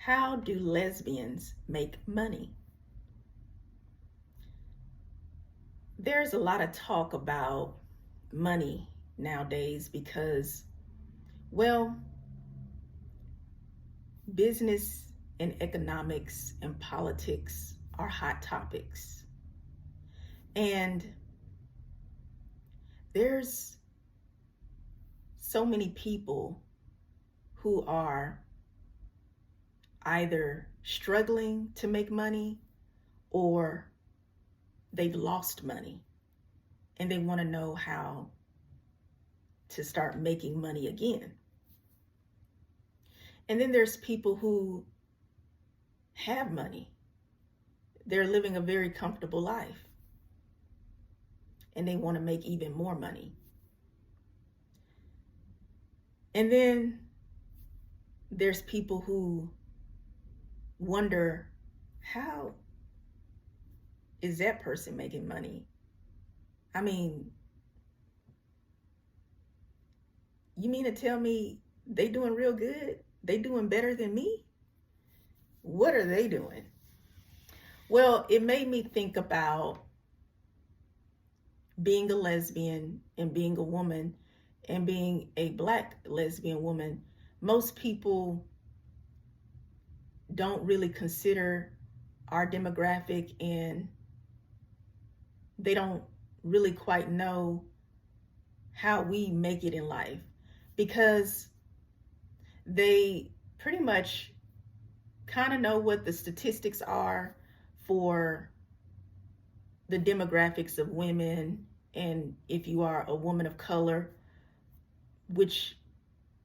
How do lesbians make money? There's a lot of talk about money nowadays because, well, business and economics and politics are hot topics. And there's so many people who are either struggling to make money or they've lost money and they want to know how to start making money again. And then there's people who have money. They're living a very comfortable life and they want to make even more money. And then there's people who wonder, how is that person making money? I mean, you mean to tell me they doing real good? They doing better than me? What are they doing? Well, it made me think about being a lesbian and being a woman and being a Black lesbian woman. Most people don't really consider our demographic, and they don't really quite know how we make it in life, because they pretty much kind of know what the statistics are for the demographics of women, and if you are a woman of color, which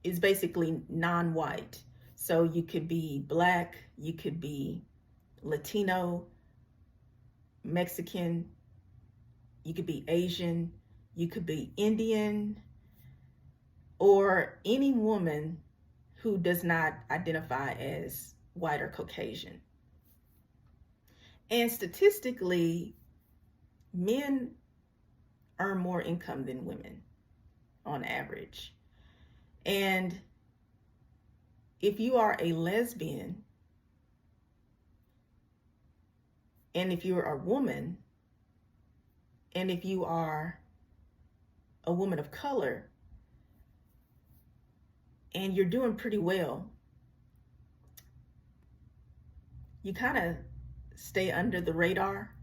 is basically non-white. So you could be Black, you could be Latino, Mexican, you could be Asian, you could be Indian, or any woman who does not identify as white or Caucasian. And statistically, men earn more income than women on average. And if you are a lesbian, and if you're a woman, and if you are a woman of color, and you're doing pretty well, you kind of stay under the radar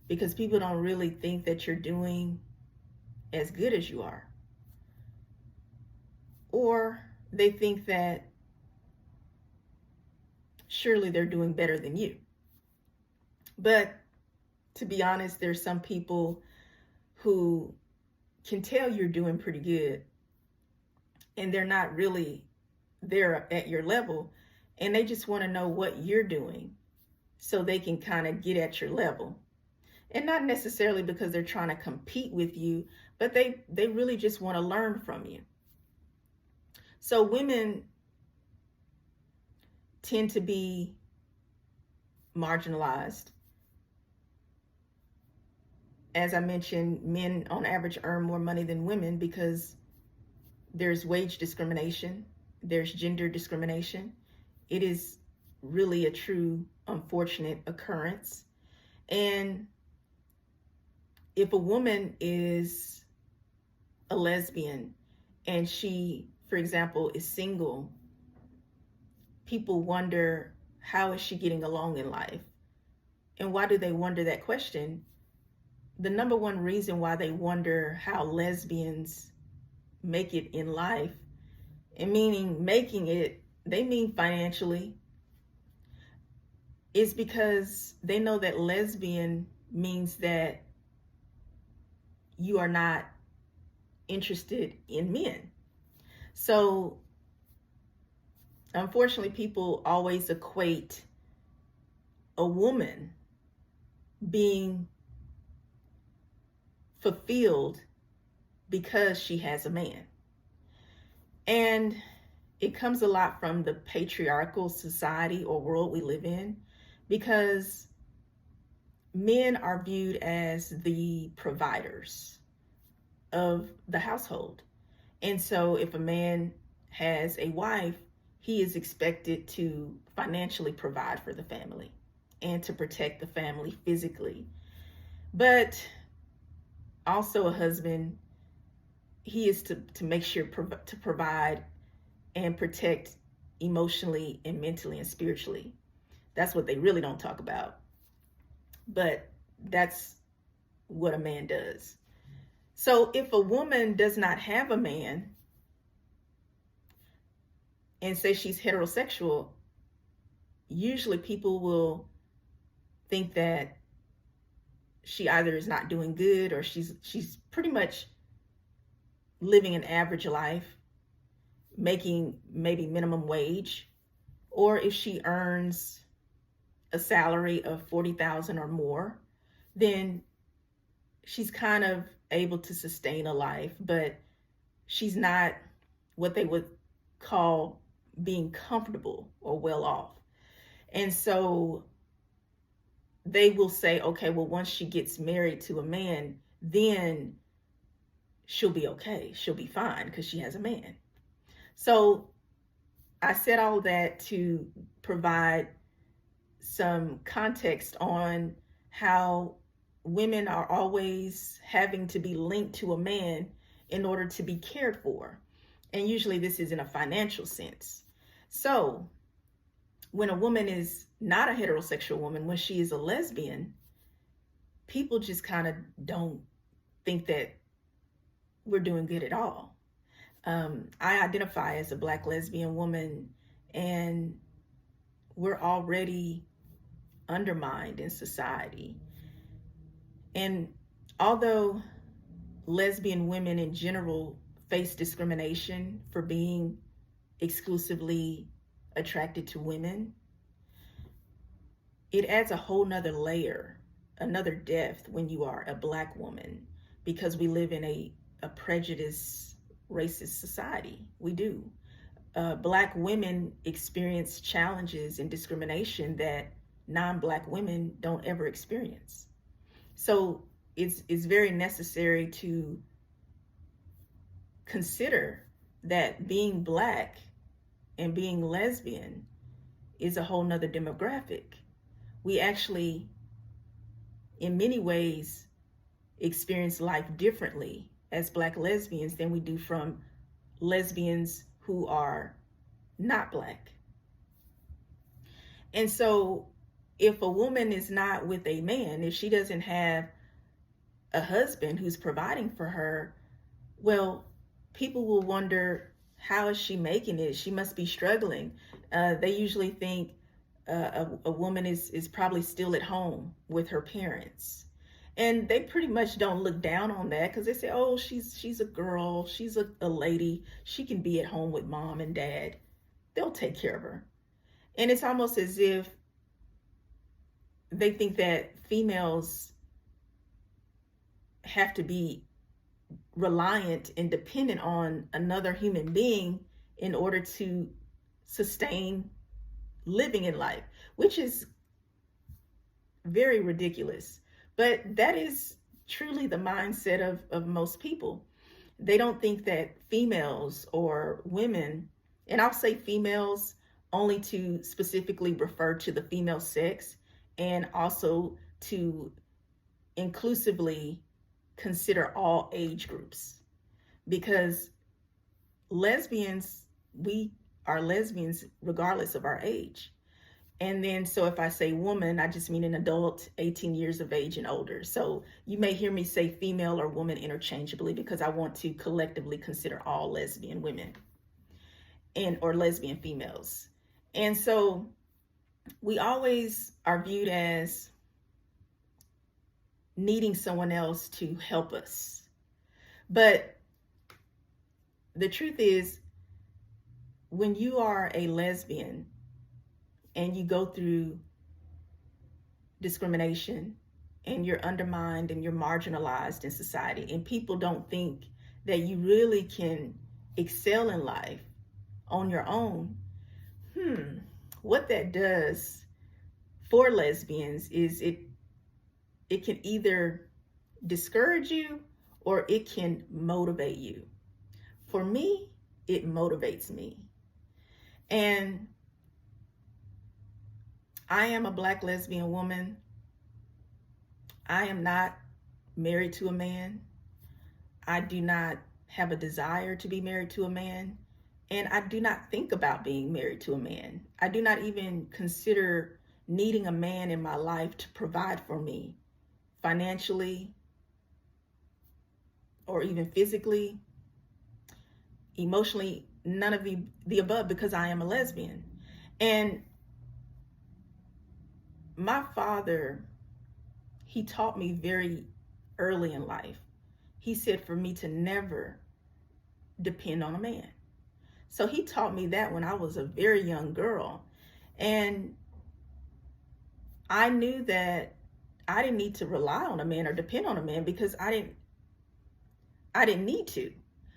because people don't really think that you're doing as good as you are. Or they think that surely they're doing better than you. But to be honest, there's some people who can tell you're doing pretty good and they're not really there at your level, and they just want to know what you're doing so they can kind of get at your level. And not necessarily because they're trying to compete with you, but they really just want to learn from you. So women tend to be marginalized. As I mentioned, men on average earn more money than women because there's wage discrimination, there's gender discrimination. It is really a true unfortunate occurrence. And if a woman is a lesbian and she, for example, is single, people wonder, how is she getting along in life? And why do they wonder that question? The number one reason why they wonder how lesbians make it in life, and meaning making it, they mean financially, is because they know that lesbian means that you are not interested in men. So unfortunately, people always equate a woman being fulfilled because she has a man. And it comes a lot from the patriarchal society or world we live in, because men are viewed as the providers of the household. And so if a man has a wife, he is expected to financially provide for the family and to protect the family physically. But also a husband, he is to make sure to provide and protect emotionally and mentally and spiritually. That's what they really don't talk about. But that's what a man does. So if a woman does not have a man and say she's heterosexual, usually people will think that she either is not doing good or she's pretty much living an average life, making maybe minimum wage, or if she earns a salary of 40,000 or more, then she's kind of able to sustain a life, but she's not what they would call being comfortable or well off. And so they will say, okay, well, once she gets married to a man, then she'll be okay. She'll be fine because she has a man. So I said all that to provide some context on how women are always having to be linked to a man in order to be cared for. And usually this is in a financial sense. So when a woman is not a heterosexual woman, when she is a lesbian, people just kind of don't think that we're doing good at all. I identify as a Black lesbian woman, and we're already undermined in society. And although lesbian women in general face discrimination for being exclusively attracted to women, it adds a whole nother layer, another depth when you are a Black woman, because we live in a prejudice, racist society. We do. Black women experience challenges and discrimination that non-Black women don't ever experience. So it's very necessary to consider that being Black and being lesbian is a whole nother demographic. We actually, in many ways, experience life differently as Black lesbians than we do from lesbians who are not Black. And so if a woman is not with a man, if she doesn't have a husband who's providing for her, well, people will wonder, how is she making it? She must be struggling. They usually think a woman is probably still at home with her parents. And they pretty much don't look down on that because they say, oh, she's a girl, she's a lady, she can be at home with mom and dad. They'll take care of her. And it's almost as if they think that females have to be reliant and dependent on another human being in order to sustain living in life, which is very ridiculous. But that is truly the mindset of most people. They don't think that females or women, and I'll say females only to specifically refer to the female sex, and also to inclusively consider all age groups, because lesbians, we are lesbians regardless of our age. And then, so if I say woman, I just mean an adult 18 years of age and older. So you may hear me say female or woman interchangeably because I want to collectively consider all lesbian women or lesbian females. And so we always are viewed as needing someone else to help us. But the truth is, when you are a lesbian and you go through discrimination and you're undermined and you're marginalized in society, and people don't think that you really can excel in life on your own, what that does for lesbians is it can either discourage you or it can motivate you. For me, it motivates me. And I am a Black lesbian woman. I am not married to a man. I do not have a desire to be married to a man. And I do not think about being married to a man. I do not even consider needing a man in my life to provide for me financially or even physically, emotionally, none of the above, because I am a lesbian. And my father, he taught me very early in life. He said for me to never depend on a man. So he taught me that when I was a very young girl. And I knew that I didn't need to rely on a man or depend on a man because I didn't need to.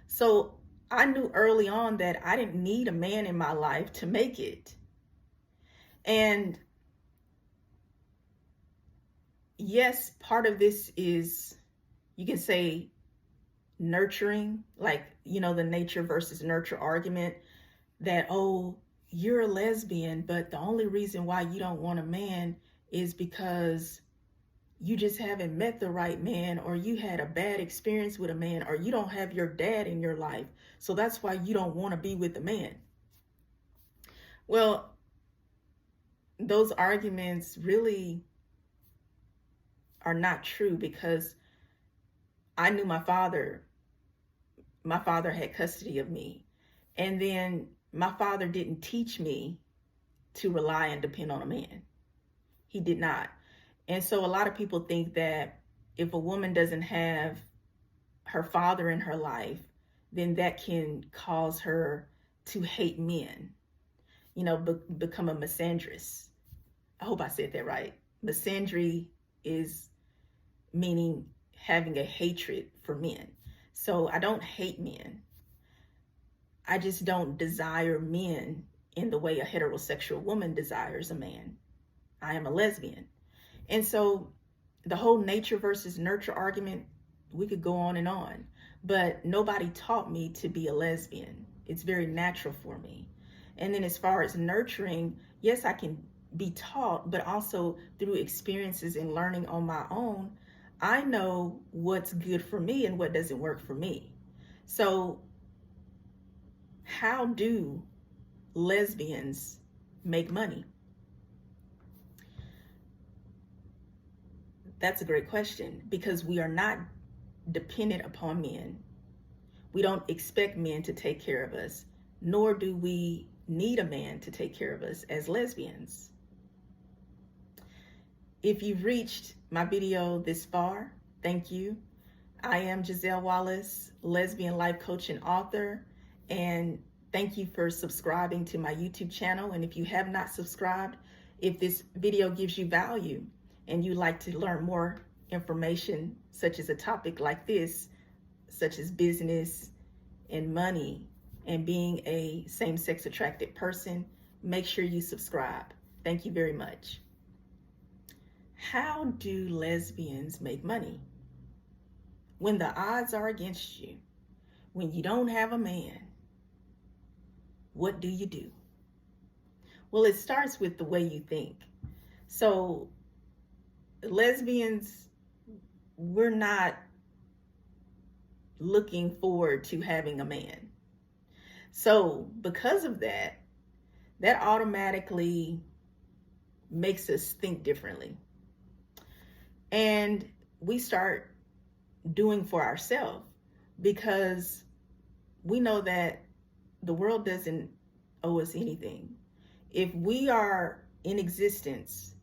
So I knew early on that I didn't need a man in my life to make it. And yes, part of this is, you can say, nurturing, like, the nature versus nurture argument that, oh, you're a lesbian, but the only reason why you don't want a man is because you just haven't met the right man, or you had a bad experience with a man, or you don't have your dad in your life. So that's why you don't want to be with a man. Well, those arguments really are not true, because I knew my father had custody of me. And then my father didn't teach me to rely and depend on a man. He did not. And so a lot of people think that if a woman doesn't have her father in her life, then that can cause her to hate men, become a misandrist. I hope I said that right. Misandry is meaning having a hatred for men. So I don't hate men. I just don't desire men in the way a heterosexual woman desires a man. I am a lesbian. And so the whole nature versus nurture argument, we could go on and on, but nobody taught me to be a lesbian. It's very natural for me. And then as far as nurturing, yes, I can be taught, but also through experiences and learning on my own, I know what's good for me and what doesn't work for me. So how do lesbians make money? That's a great question, because we are not dependent upon men. We don't expect men to take care of us, nor do we need a man to take care of us as lesbians. If you've reached my video this far, thank you. I am Giselle Wallace, lesbian life coach and author, and thank you for subscribing to my YouTube channel. And if you have not subscribed, if this video gives you value and you'd like to learn more information, such as a topic like this, such as business and money and being a same-sex attracted person, make sure you subscribe. Thank you very much. How do lesbians make money? When the odds are against you, when you don't have a man, what do you do? Well, it starts with the way you think. So lesbians, we're not looking forward to having a man. So because of that, that automatically makes us think differently. And we start doing for ourselves, because we know that the world doesn't owe us anything. If we are in existence,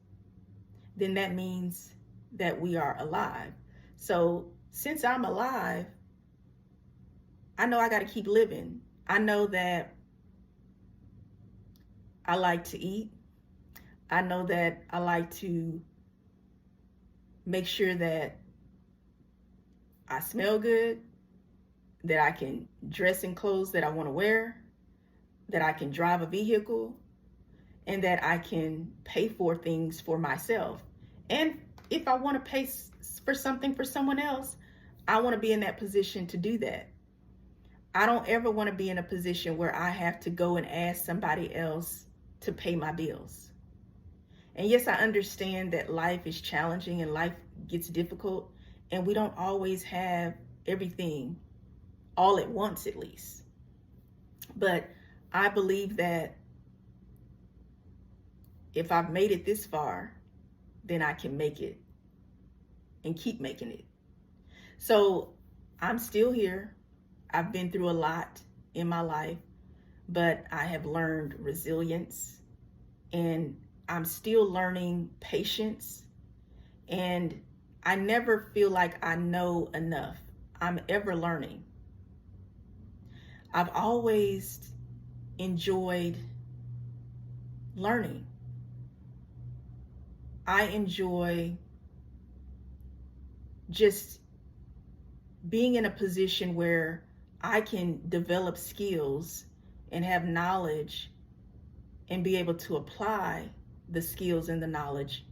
then that means that we are alive. So since I'm alive, I know I got to keep living. I know that I like to eat. I know that I like to make sure that I smell good, that I can dress in clothes that I want to wear, that I can drive a vehicle, and that I can pay for things for myself. And if I want to pay for something for someone else, I want to be in that position to do that. I don't ever want to be in a position where I have to go and ask somebody else to pay my bills. And yes, I understand that life is challenging and life gets difficult, and we don't always have everything all at once, at least. But I believe that if I've made it this far, then I can make it and keep making it. So I'm still here. I've been through a lot in my life, but I have learned resilience, and I'm still learning patience, and I never feel like I know enough. I'm ever learning. I've always enjoyed learning. I enjoy just being in a position where I can develop skills and have knowledge and be able to apply the skills and the knowledge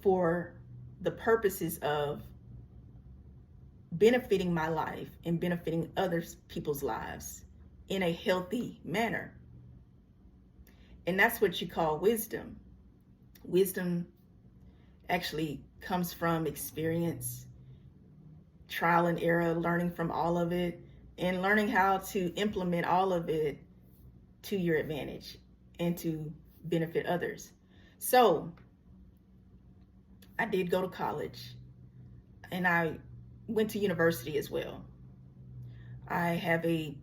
for the purposes of benefiting my life and benefiting other people's lives in a healthy manner. And that's what you call wisdom. Wisdom actually comes from experience, trial and error, learning from all of it, and learning how to implement all of it to your advantage and to benefit others. So I did go to college, and I went to university as well. I have a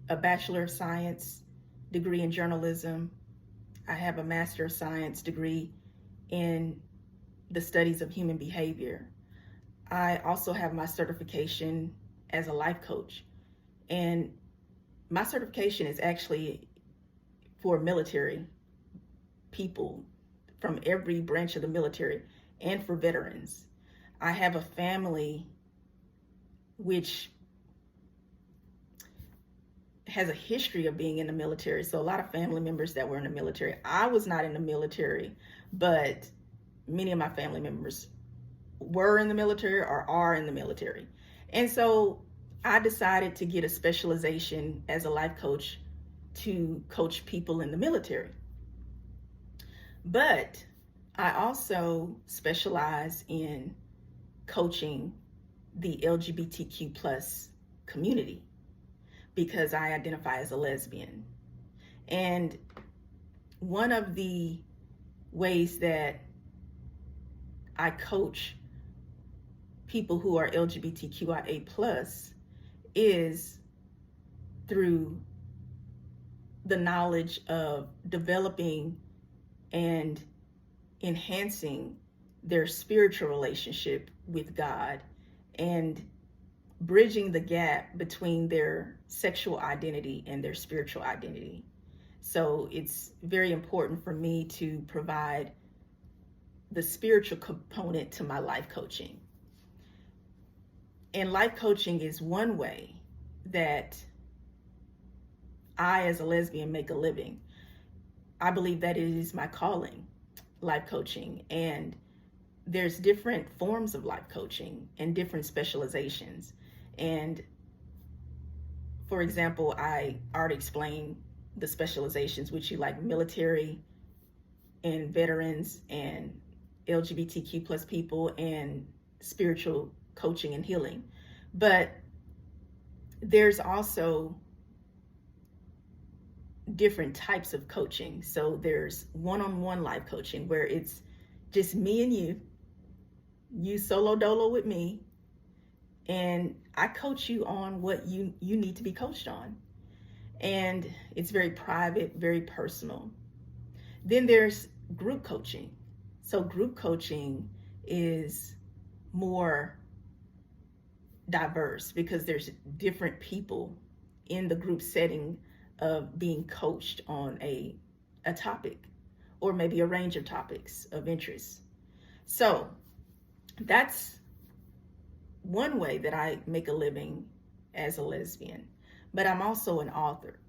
Bachelor of Science degree in journalism. I have a Master of Science degree in the studies of human behavior. I also have my certification as a life coach. And my certification is actually for military people from every branch of the military and for veterans. I have a family which has a history of being in the military. So a lot of family members that were in the military. I was not in the military, but many of my family members were in the military or are in the military. And so I decided to get a specialization as a life coach to coach people in the military. But I also specialize in coaching the LGBTQ plus community because I identify as a lesbian. And one of the ways that I coach people who are LGBTQIA plus is through the knowledge of developing and enhancing their spiritual relationship with God and bridging the gap between their sexual identity and their spiritual identity. So it's very important for me to provide the spiritual component to my life coaching. And life coaching is one way that I, as a lesbian, make a living. I believe that it is my calling, life coaching. And there's different forms of life coaching and different specializations. And for example, I already explained the specializations, which you like military and veterans and LGBTQ plus people and spiritual coaching and healing. But there's also different types of coaching. So there's one-on-one life coaching where it's just me and you solo dolo with me, and I coach you on what you need to be coached on. And it's very private, very personal. Then there's group coaching. So group coaching is more diverse because there's different people in the group setting of being coached on a topic or maybe a range of topics of interest. So that's one way that I make a living as a lesbian. But I'm also an author.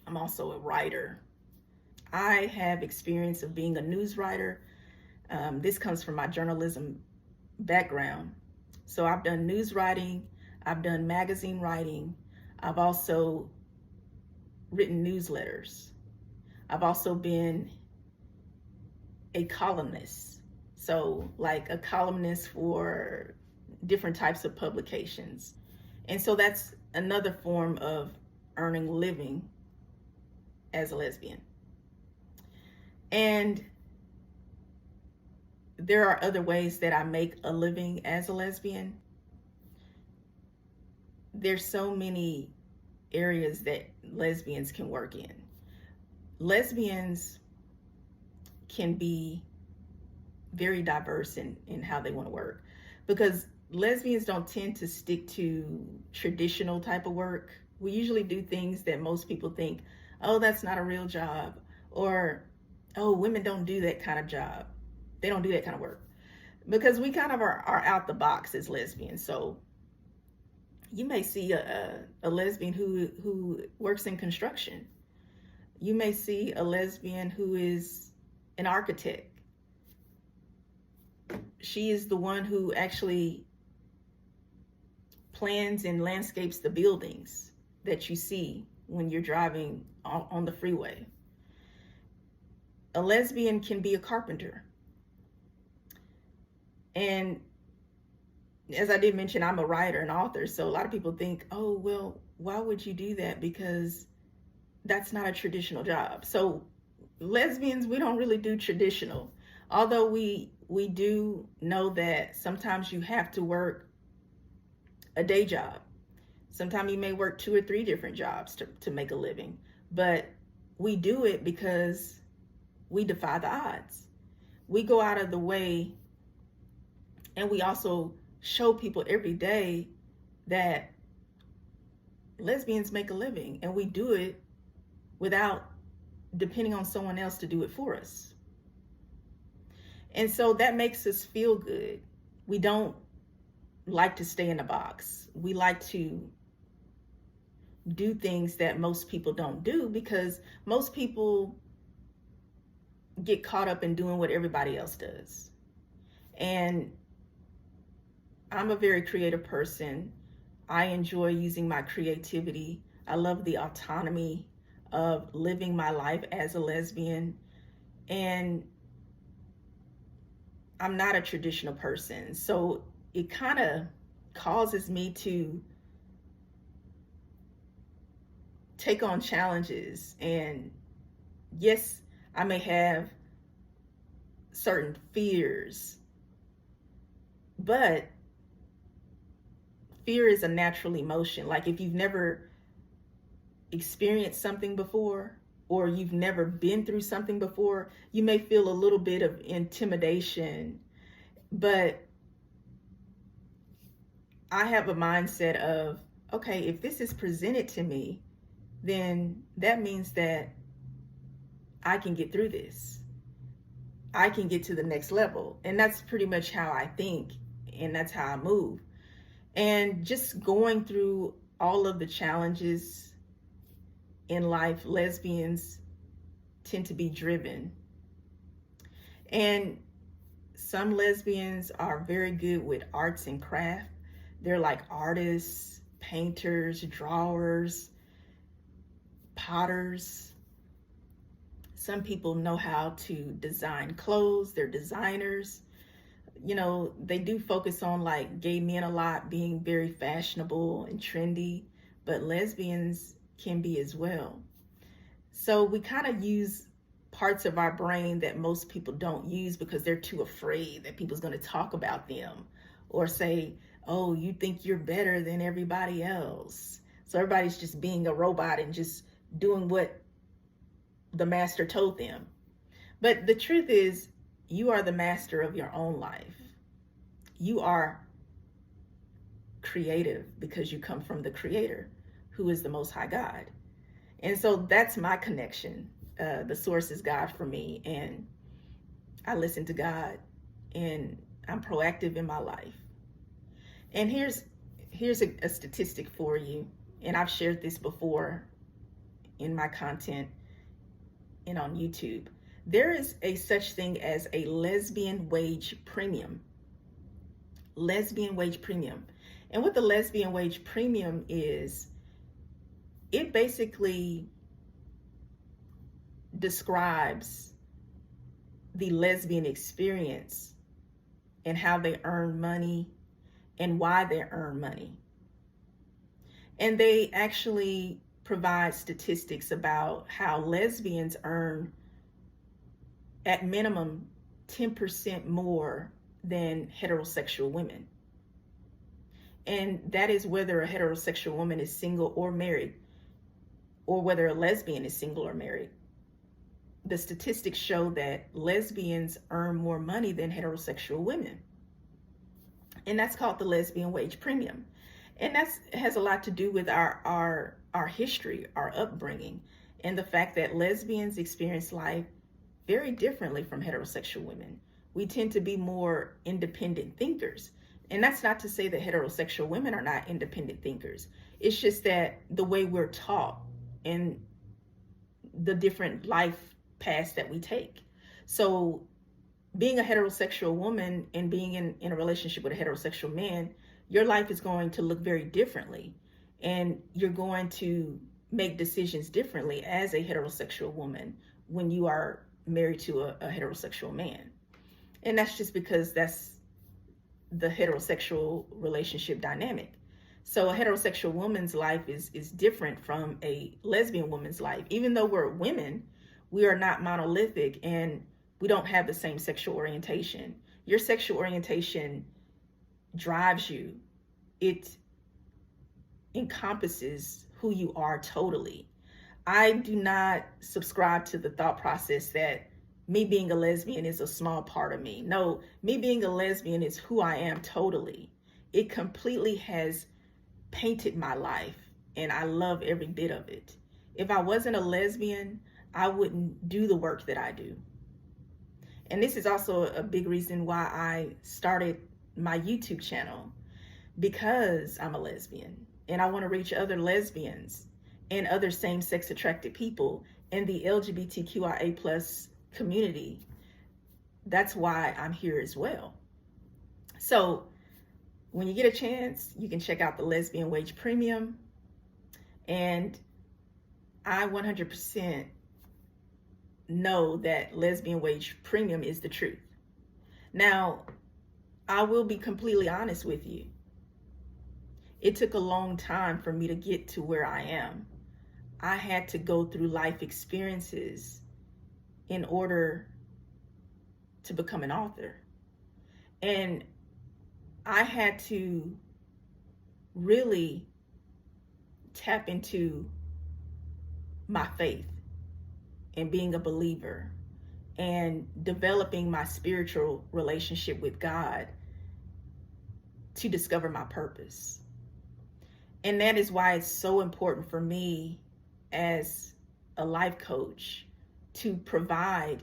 I'm also a writer. I have experience of being a news writer. This comes from my journalism background. So I've done news writing. I've done magazine writing. I've also written newsletters. I've also been a columnist. So like a columnist for different types of publications. And so that's another form of earning a living as a lesbian. And there are other ways that I make a living as a lesbian. There's so many areas that lesbians can work in. Lesbians can be very diverse in how they want to work, because lesbians don't tend to stick to traditional type of work. We usually do things that most people think, oh, that's not a real job, or oh, women don't do that kind of job. They don't do that kind of work, because we kind of are out the box as lesbians. So you may see a lesbian who works in construction. You may see a lesbian who is an architect. She is the one who actually plans and landscapes the buildings that you see when you're driving on the freeway. A lesbian can be a carpenter. And as I did mention, I'm a writer and author. So a lot of people think, oh, well, why would you do that? Because that's not a traditional job. So lesbians, we don't really do traditional. Although we do know that sometimes you have to work a day job. Sometimes you may work 2 or 3 different jobs to make a living. But we do it because we defy the odds. We go out of the way, and we also show people every day that lesbians make a living, and we do it without depending on someone else to do it for us. And so that makes us feel good. We don't like to stay in a box. We like to do things that most people don't do, because most people get caught up in doing what everybody else does. And I'm a very creative person. I enjoy using my creativity. I love the autonomy of living my life as a lesbian. And I'm not a traditional person. So it kind of causes me to take on challenges. And yes, I may have certain fears, but fear is a natural emotion. Like if you've never experienced something before, or you've never been through something before, you may feel a little bit of intimidation. But I have a mindset of, okay, if this is presented to me, then that means that I can get through this. I can get to the next level. And that's pretty much how I think, and that's how I move. And just going through all of the challenges in life, lesbians tend to be driven. And some lesbians are very good with arts and craft. They're like artists, painters, drawers, potters. Some people know how to design clothes. They're designers. You know, they do focus on like gay men a lot, being very fashionable and trendy, but lesbians can be as well. So we kind of use parts of our brain that most people don't use because they're too afraid that people's going to talk about them or say, oh, you think you're better than everybody else. So everybody's just being a robot and just doing what the master told them. But the truth is, you are the master of your own life. You are creative because you come from the Creator, who is the Most High God. And so that's my connection. The source is God for me, and I listen to God, and I'm proactive in my life. And here's a statistic for you, and I've shared this before in my content and on YouTube. There is a such thing as a lesbian wage premium. Lesbian wage premium. And what the lesbian wage premium is, it basically describes the lesbian experience and how they earn money and why they earn money. And they actually provide statistics about how lesbians earn at minimum 10% more than heterosexual women. And that is whether a heterosexual woman is single or married, or whether a lesbian is single or married. The statistics show that lesbians earn more money than heterosexual women. And that's called the lesbian wage premium. And that has a lot to do with our history, our upbringing, and the fact that lesbians experience life very differently from heterosexual women. We tend to be more independent thinkers. And that's not to say that heterosexual women are not independent thinkers. It's just that the way we're taught and the different life paths that we take. So being a heterosexual woman and being in a relationship with a heterosexual man, your life is going to look very differently. And you're going to make decisions differently as a heterosexual woman when you are married to a heterosexual man. And that's just because that's the heterosexual relationship dynamic. So a heterosexual woman's life is different from a lesbian woman's life. Even though we're women, we are not monolithic and we don't have the same sexual orientation. Your sexual orientation drives you. It encompasses who you are totally. I do not subscribe to the thought process that me being a lesbian is a small part of me. No, me being a lesbian is who I am totally. It completely has painted my life, and I love every bit of it. If I wasn't a lesbian, I wouldn't do the work that I do. And this is also a big reason why I started my YouTube channel, because I'm a lesbian and I want to reach other lesbians and other same-sex attracted people in the LGBTQIA plus community. That's why I'm here as well. So when you get a chance, you can check out the lesbian wage premium. And I 100% know that lesbian wage premium is the truth. Now, I will be completely honest with you. It took a long time for me to get to where I am. I had to go through life experiences in order to become an author. And I had to really tap into my faith and being a believer and developing my spiritual relationship with God to discover my purpose. And that is why it's so important for me as a life coach to provide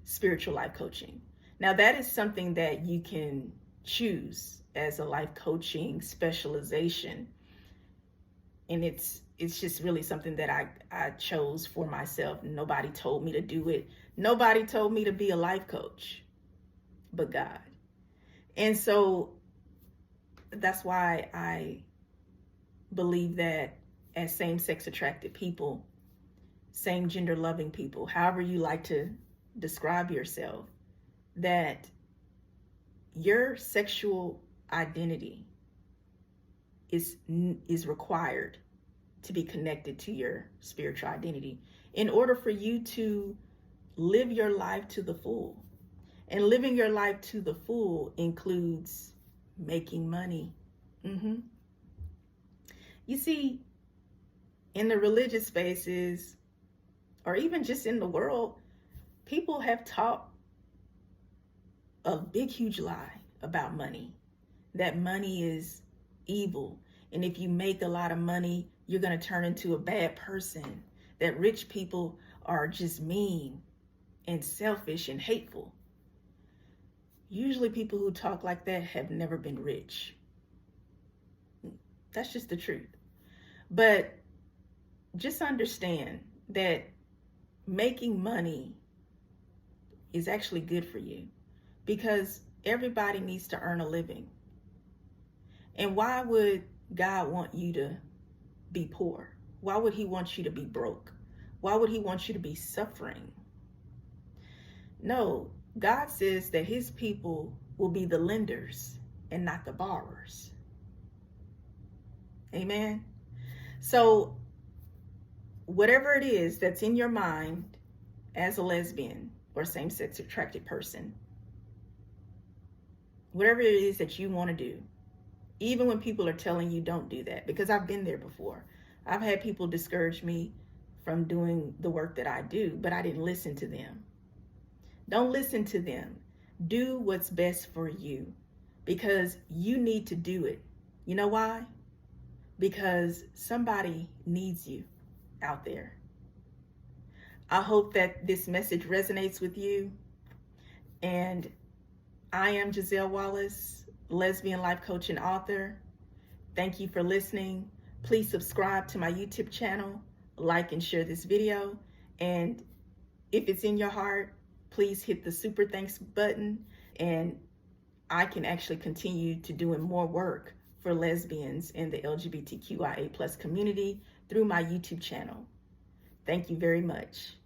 spiritual life coaching. Now, that is something that you can choose as a life coaching specialization. And it's just really something that I chose for myself. Nobody told me to do it. Nobody told me to be a life coach but God. And so that's why I believe that as same-sex attracted people, same gender loving people, however you like to describe yourself, that your sexual identity is required to be connected to your spiritual identity in order for you to live your life to the full. And living your life to the full includes making money. You see, in the religious spaces, or even just in the world, people have taught a big, huge lie about money, that money is evil. And if you make a lot of money, you're going to turn into a bad person, that rich people are just mean and selfish and hateful. Usually people who talk like that have never been rich. That's just the truth. But just understand that making money is actually good for you, because everybody needs to earn a living. And why would God want you to be poor? Why would he want you to be broke? Why would he want you to be suffering? No, God says that his people will be the lenders and not the borrowers. Amen. So whatever it is that's in your mind as a lesbian or same-sex attracted person, whatever it is that you want to do, even when people are telling you don't do that, because I've been there before. I've had people discourage me from doing the work that I do, but I didn't listen to them. Don't listen to them. Do what's best for you, because you need to do it. You know why? Because somebody needs you out there. I hope that this message resonates with you. And I am Giselle Wallace, lesbian life coach and author. Thank you for listening. Please subscribe to my YouTube channel, like and share this video. And if it's in your heart, please hit the super thanks button, and I can actually continue to doing more work for lesbians in the LGBTQIA+ community through my YouTube channel. Thank you very much.